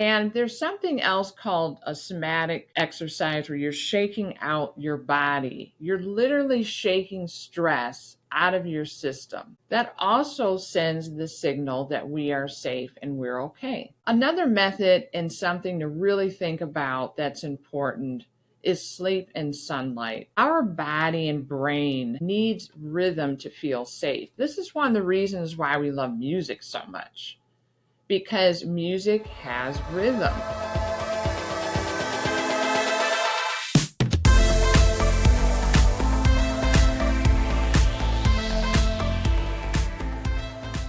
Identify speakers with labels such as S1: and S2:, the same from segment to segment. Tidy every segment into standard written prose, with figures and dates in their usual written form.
S1: And there's something else called a somatic exercise where you're shaking out your body. You're literally shaking stress out of your system. That also sends the signal that we are safe and we're okay. Another method and something to really think about that's important is sleep and sunlight. Our body and brain needs rhythm to feel safe. This is one of the reasons why we love music so much, because music has rhythm.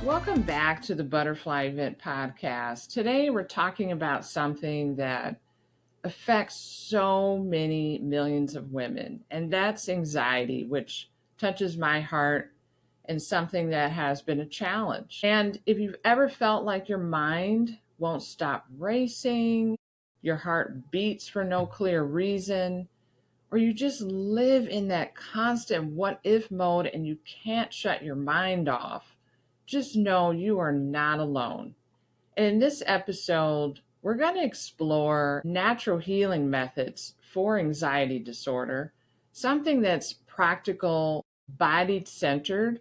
S1: Welcome back to the Butterfly Event Podcast. Today we're talking about something that affects so many millions of women, and that's anxiety, which touches my heart and something that has been a challenge. And if you've ever felt like your mind won't stop racing, your heart beats for no clear reason, or you just live in that constant what if mode and you can't shut your mind off, just know you are not alone. And in this episode, we're going to explore natural healing methods for anxiety disorder, something that's practical, body centered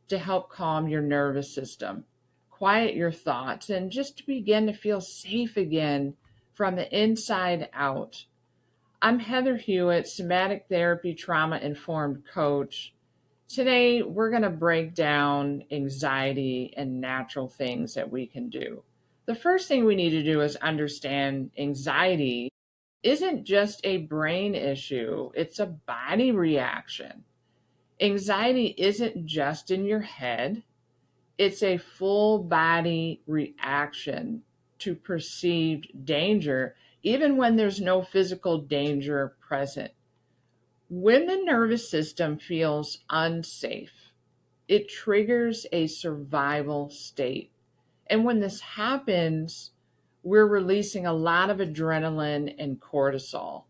S1: to help calm your nervous system, quiet your thoughts, and just to begin to feel safe again from the inside out. I'm Heather Hewett, somatic therapy trauma informed coach. Today, we're going to break down anxiety and natural things that we can do. The first thing we need to do is understand anxiety isn't just a brain issue, it's a body reaction. Anxiety isn't just in your head, it's a full body reaction to perceived danger, even when there's no physical danger present. When the nervous system feels unsafe, it triggers a survival state. And when this happens, we're releasing a lot of adrenaline and cortisol.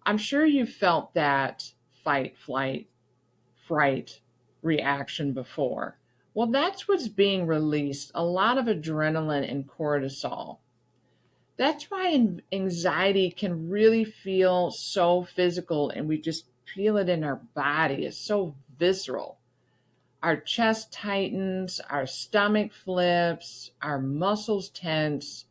S1: I'm sure you've felt that fight, flight, fright reaction before. Well, that's what's being released, a lot of adrenaline and cortisol. That's why anxiety can really feel so physical and we just feel it in our body. It's so visceral. Our chest tightens, our stomach flips, our muscles tense.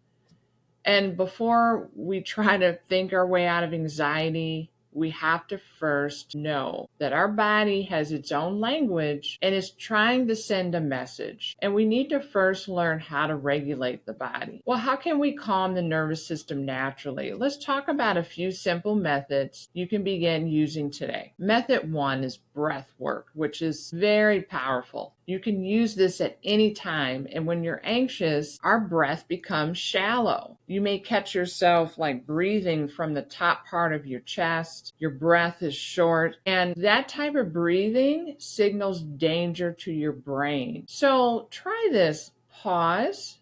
S1: And before we try to think our way out of anxiety, we have to first know that our body has its own language and is trying to send a message. And we need to first learn how to regulate the body. Well, how can we calm the nervous system naturally? Let's talk about a few simple methods you can begin using today. Method 1 is breath work, which is very powerful. You can use this at any time, and when you're anxious, our breath becomes shallow. You may catch yourself like breathing from the top part of your chest. Your breath is short, and that type of breathing signals danger to your brain. So try this. Pause.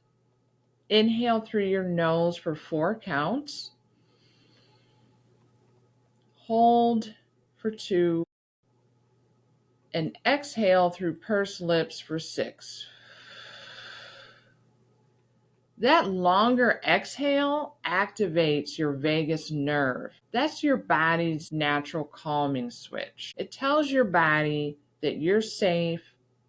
S1: Inhale through your nose for 4 counts. Hold for 2. And exhale through pursed lips for 6. That longer exhale activates your vagus nerve. That's your body's natural calming switch. It tells your body that you're safe,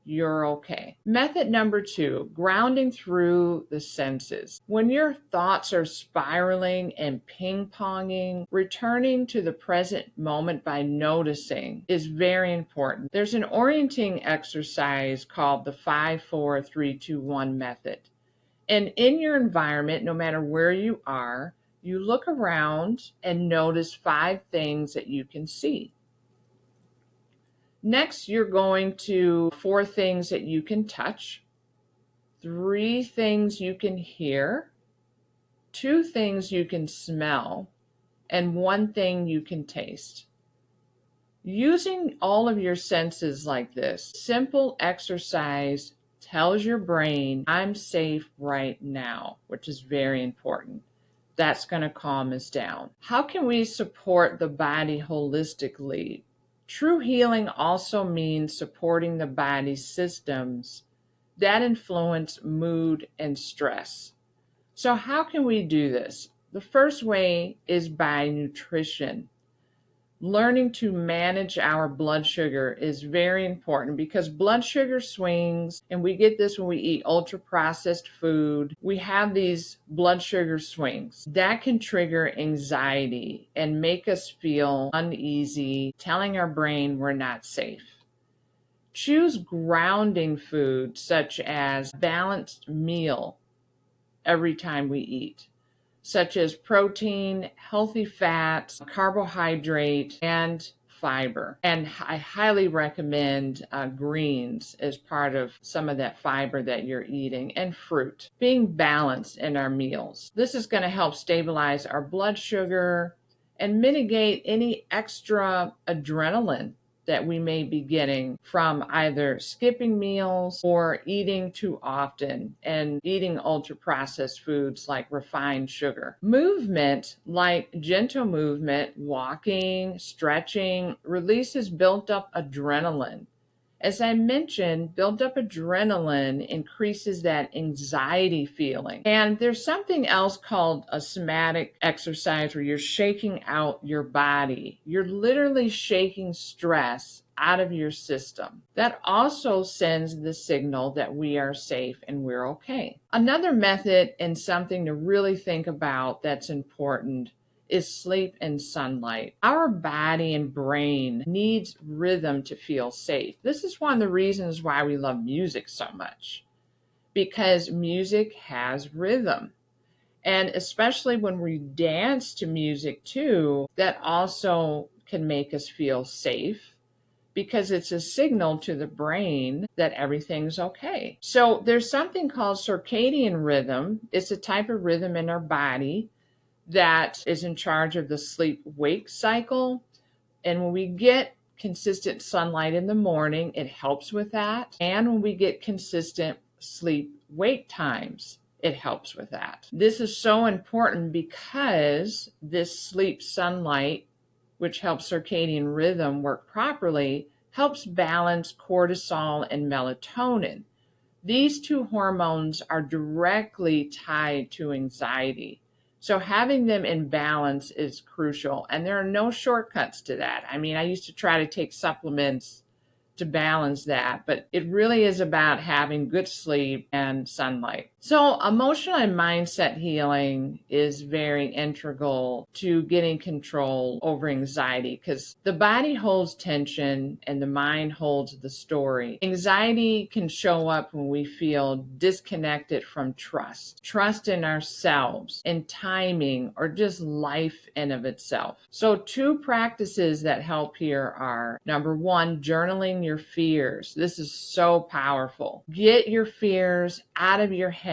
S1: you're okay. Method number 2, grounding through the senses. When your thoughts are spiraling and ping-ponging, returning to the present moment by noticing is very important. There's an orienting exercise called the 5-4-3-2-1 method. And in your environment, no matter where you are, you look around and notice 5 things that you can see. Next, you're going to 4 things that you can touch, 3 things you can hear, 2 things you can smell, and 1 thing you can taste. Using all of your senses like this, simple exercise tells your brain, I'm safe right now, which is very important. That's going to calm us down. How can we support the body holistically? True healing also means supporting the body's systems that influence mood and stress. So how can we do this? The first way is by nutrition. Learning to manage our blood sugar is very important because blood sugar swings, and we get this when we eat ultra processed food. We have these blood sugar swings that can trigger anxiety and make us feel uneasy, telling our brain we're not safe. Choose grounding food such as balanced meal every time we eat, such as protein, healthy fats, carbohydrate, and fiber. And I highly recommend greens as part of some of that fiber that you're eating, and fruit. Being balanced in our meals. This is going to help stabilize our blood sugar and mitigate any extra adrenaline that we may be getting from either skipping meals or eating too often and eating ultra processed foods like refined sugar. Movement, like gentle movement, walking, stretching, releases built up adrenaline. As I mentioned, built up adrenaline increases that anxiety feeling. And there's something else called a somatic exercise where you're shaking out your body. You're literally shaking stress out of your system. That also sends the signal that we are safe and we're okay. Another method, and something to really think about that's important, is sleep and sunlight. Our body and brain needs rhythm to feel safe. This is one of the reasons why we love music so much, because music has rhythm. And especially when we dance to music too, that also can make us feel safe because it's a signal to the brain that everything's okay. So there's something called circadian rhythm. It's a type of rhythm in our body that is in charge of the sleep-wake cycle. And when we get consistent sunlight in the morning, it helps with that. And when we get consistent sleep-wake times, it helps with that. This is so important because this sleep sunlight, which helps circadian rhythm work properly, helps balance cortisol and melatonin. These two hormones are directly tied to anxiety. So having them in balance is crucial, and there are no shortcuts to that. I mean, I used to try to take supplements to balance that, but it really is about having good sleep and sunlight. So emotional and mindset healing is very integral to getting control over anxiety, because the body holds tension and the mind holds the story. Anxiety can show up when we feel disconnected from trust in ourselves, in timing, or just life in of itself. So two practices that help here are, number one, journaling your fears. This is so powerful. Get your fears out of your head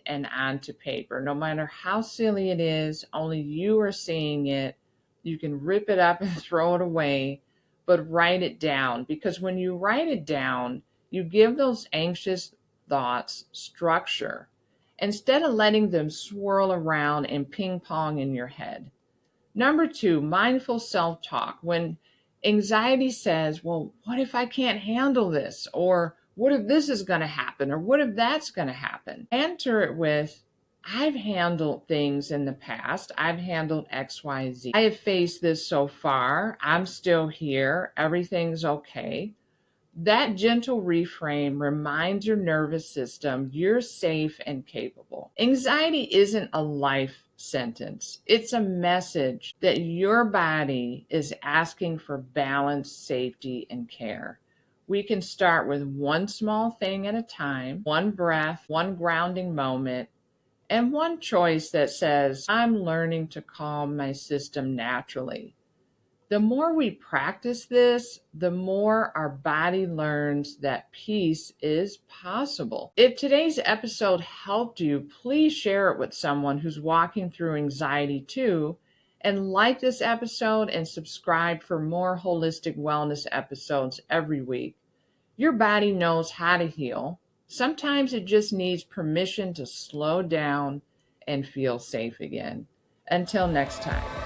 S1: and onto paper. No matter how silly it is, only you are seeing it. You can rip it up and throw it away, but write it down, because when you write it down, you give those anxious thoughts structure instead of letting them swirl around and ping pong in your head. Number two, mindful self-talk. When anxiety says, well, what if I can't handle this? Or what if this is going to happen? Or what if that's going to happen? Answer it with, I've handled things in the past. I've handled XYZ. I have faced this so far. I'm still here. Everything's okay. That gentle reframe reminds your nervous system you're safe and capable. Anxiety isn't a life sentence. It's a message that your body is asking for balance, safety, and care. We can start with one small thing at a time, one breath, one grounding moment, and one choice that says, I'm learning to calm my system naturally. The more we practice this, the more our body learns that peace is possible. If today's episode helped you, please share it with someone who's walking through anxiety too. And like this episode and subscribe for more holistic wellness episodes every week. Your body knows how to heal. Sometimes it just needs permission to slow down and feel safe again. Until next time.